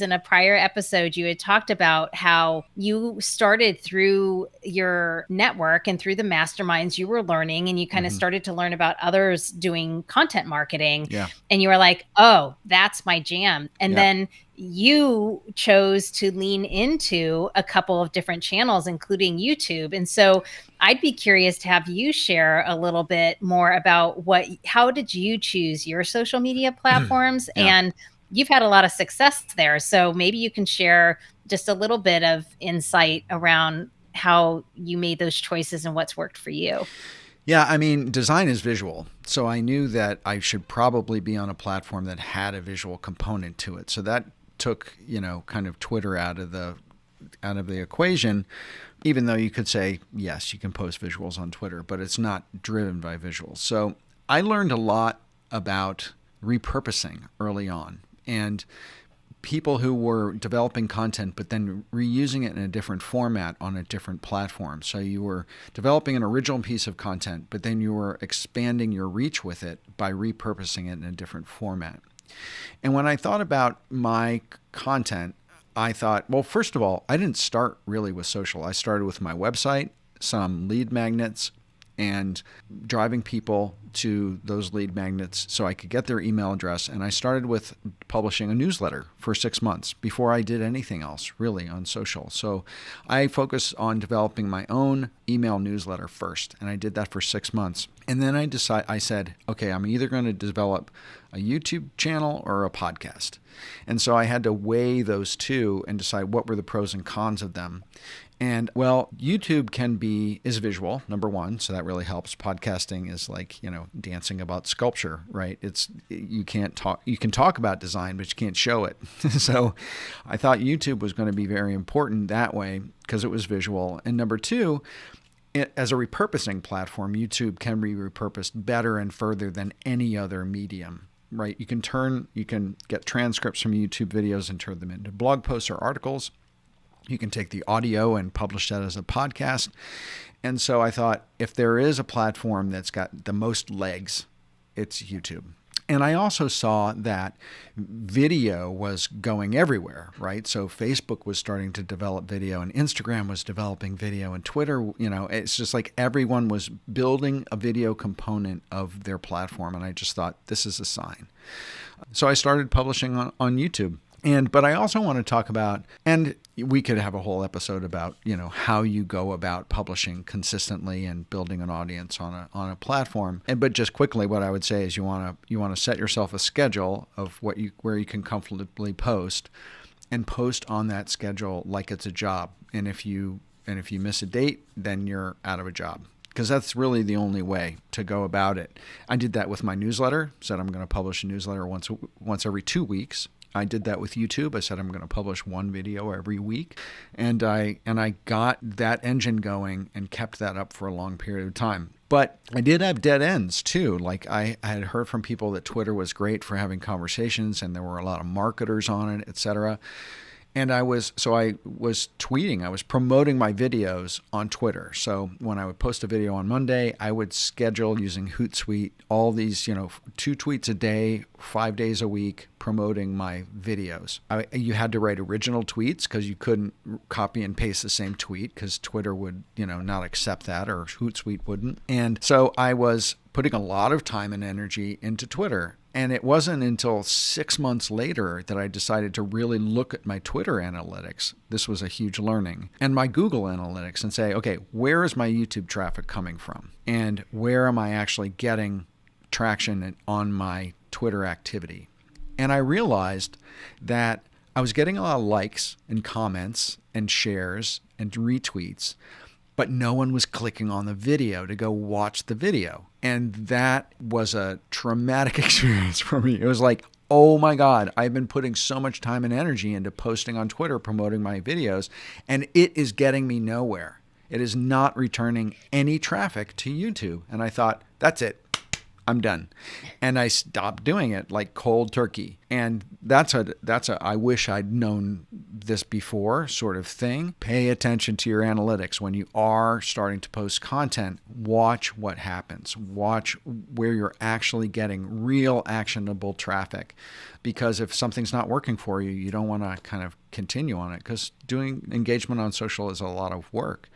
in a prior episode, you had talked about how you started through your network and through the masterminds you were learning, and you kind of started to learn about others doing content marketing. Yeah. And you were like, oh, that's my jam. And Yeah. then you chose to lean into a couple of different channels, including YouTube. And so I'd be curious to have you share a little bit more about how did you choose your social media platforms? Yeah. And you've had a lot of success there. So maybe you can share just a little bit of insight around how you made those choices and what's worked for you. Yeah, I mean, design is visual. So I knew that I should probably be on a platform that had a visual component to it. So that took, kind of Twitter out of the equation, even though you could say, yes, you can post visuals on Twitter, but it's not driven by visuals. So I learned a lot about repurposing early on, and people who were developing content but then reusing it in a different format on a different platform. So you were developing an original piece of content, but then you were expanding your reach with it by repurposing it in a different format. And when I thought about my content, I thought, well, first of all, I didn't start really with social. I started with my website, some lead magnets, and driving people to those lead magnets so I could get their email address. And I started with publishing a newsletter for 6 months before I did anything else really on social. So I focused on developing my own email newsletter first, and I did that for 6 months. And then I said, okay, I'm either going to develop a YouTube channel or a podcast. And so I had to weigh those two and decide what were the pros and cons of them. And well, YouTube is visual, number one, so that really helps. Podcasting is like, dancing about sculpture, right? You can talk about design, but you can't show it. So I thought YouTube was going to be very important that way because it was visual. And number two, as a repurposing platform, YouTube can be repurposed better and further than any other medium. Right? You can get transcripts from YouTube videos and turn them into blog posts or articles. You can take the audio and publish that as a podcast. And so I thought, if there is a platform that's got the most legs, it's YouTube. And I also saw that video was going everywhere, right? So Facebook was starting to develop video, and Instagram was developing video, and Twitter, it's just like everyone was building a video component of their platform. And I just thought, this is a sign. So I started publishing on YouTube. But I also want to talk about, and we could have a whole episode about, how you go about publishing consistently and building an audience on a platform. But just quickly, what I would say is you want to set yourself a schedule of where you can comfortably post, and post on that schedule like it's a job. And if you miss a date, then you're out of a job. Because that's really the only way to go about it. I did that with my newsletter. Said I'm going to publish a newsletter once every 2 weeks. I did that with YouTube. I said I'm going to publish one video every week, and I got that engine going and kept that up for a long period of time. But I did have dead ends too. Like I had heard from people that Twitter was great for having conversations, and there were a lot of marketers on it, etc. And I was tweeting, I was promoting my videos on Twitter. So when I would post a video on Monday, I would schedule using Hootsuite all these, 2 tweets a day, 5 days a week, promoting my videos. You had to write original tweets because you couldn't copy and paste the same tweet because Twitter would, not accept that, or Hootsuite wouldn't. And so I was putting a lot of time and energy into Twitter. And it wasn't until 6 months later that I decided to really look at my Twitter analytics. This was a huge learning. And my Google analytics, and say, okay, where is my YouTube traffic coming from? And where am I actually getting traction on my Twitter activity? And I realized that I was getting a lot of likes and comments and shares and retweets, but no one was clicking on the video to go watch the video. And that was a traumatic experience for me. It was like, oh my God, I've been putting so much time and energy into posting on Twitter, promoting my videos, and it is getting me nowhere. It is not returning any traffic to YouTube. And I thought, that's it. I'm done. And I stopped doing it like cold turkey. And that's a I wish I'd known this before sort of thing. Pay attention to your analytics. When you are starting to post content, watch what happens. Watch where you're actually getting real actionable traffic. Because if something's not working for you, you don't want to kind of continue on it, because doing engagement on social is a lot of work.